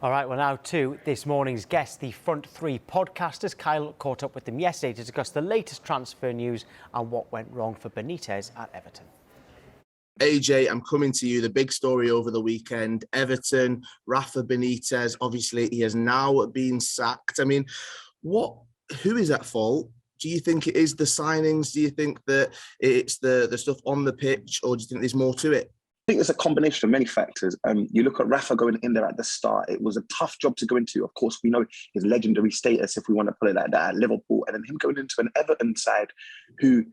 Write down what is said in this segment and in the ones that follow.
All right, well, now to this morning's guest, the Front Three podcasters. Kyle caught up with them yesterday to discuss the latest transfer news and what went wrong for Benitez at Everton. AJ, I'm coming to you. The big story over the weekend, Everton, Rafa Benitez, obviously he has now been sacked. I mean, who is at fault? Do you think it is the signings? Do you think that it's the stuff on the pitch, or do you think there's more to it? I think it's a combination of many factors. You look at Rafa going in there at the start. It was a tough job to go into. Of course, we know his legendary status, if we want to put it like that, at Liverpool. And then him going into an Everton side who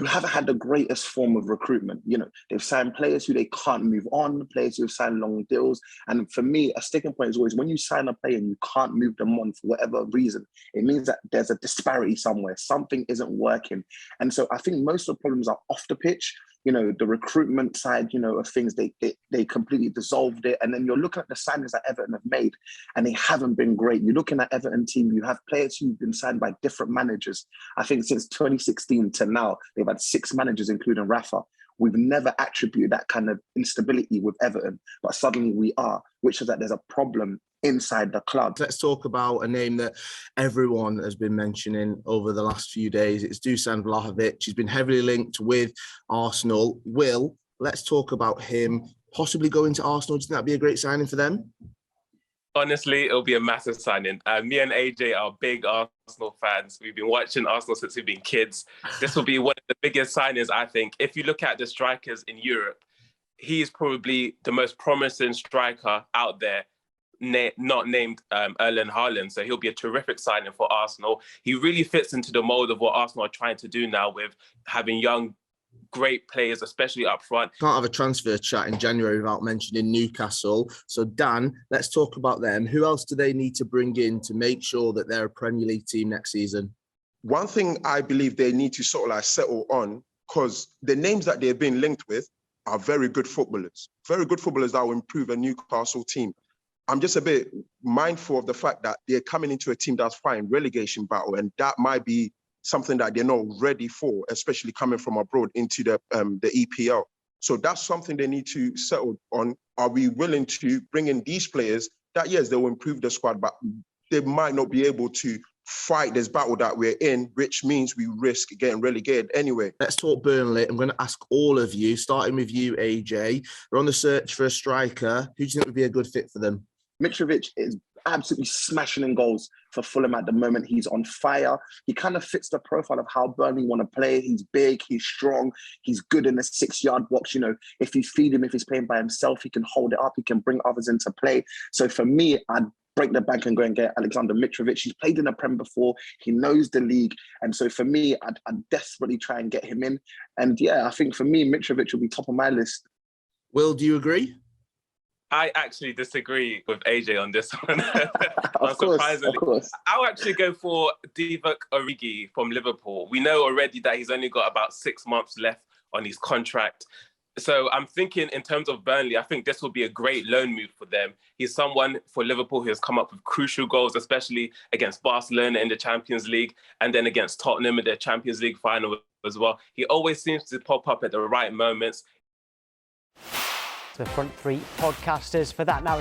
haven't had the greatest form of recruitment. You know, they've signed players who they can't move on, players who have signed long deals. And for me, a sticking point is always when you sign a player and you can't move them on for whatever reason, it means that there's a disparity somewhere. Something isn't working. And so I think most of the problems are off the pitch. You know, the recruitment side, of things, they completely dissolved it. And then you're looking at the signings that Everton have made, and they haven't been great. You're looking at Everton team, you have players who've been signed by different managers. I think since 2016 to now, they've had 6 managers, including Rafa. We've never attributed that kind of instability with Everton, but suddenly we are, which is that there's a problem inside the club. Let's talk about a name that everyone has been mentioning over the last few days. It's Dusan Vlahovic. He's been heavily linked with Arsenal. Will, let's talk about him possibly going to Arsenal. Do you think that'd be a great signing for them? Honestly, it'll be a massive signing. Me and AJ are big Arsenal fans. We've been watching Arsenal since we've been kids. This will be one of the biggest signings, I think. If you look at the strikers in Europe, he's probably the most promising striker out there, not named Erling Haaland. So he'll be a terrific signing for Arsenal. He really fits into the mold of what Arsenal are trying to do now with having young, great players, especially up front. Can't have a transfer chat in January without mentioning Newcastle. So Dan, let's talk about them. Who else do they need to bring in to make sure that they're a Premier League team next season? One thing I believe they need to sort of settle on, because the names that they've been linked with are very good footballers that will improve a Newcastle team. I'm just a bit mindful of the fact that they're coming into a team that's fighting relegation battle, and that might be something that they're not ready for, especially coming from abroad into the EPL. So that's something they need to settle on. Are we willing to bring in these players that, yes, they will improve the squad, but they might not be able to fight this battle that we're in, which means we risk getting relegated anyway. Let's talk Burnley. I'm going to ask all of you, starting with you, AJ. They're on the search for a striker. Who do you think would be a good fit for them? Mitrovic is absolutely smashing in goals for Fulham at the moment. He's on fire. He kind of fits the profile of how Burnley want to play. He's big, he's strong, he's good in the 6-yard box. If you feed him, if he's playing by himself, he can hold it up, he can bring others into play. So for me, I'd break the bank and go and get Alexander Mitrovic. He's played in the Prem before. He knows the league. And so for me, I'd desperately try and get him in. And yeah, I think for me, Mitrovic will be top of my list. Will, do you agree? I actually disagree with AJ on this one. Of course. I'll actually go for Divock Origi from Liverpool. We know already that he's only got about 6 months left on his contract. So I'm thinking in terms of Burnley, I think this will be a great loan move for them. He's someone for Liverpool who has come up with crucial goals, especially against Barcelona in the Champions League and then against Tottenham in the Champions League final as well. He always seems to pop up at the right moments. The Front Three podcasters for that. Now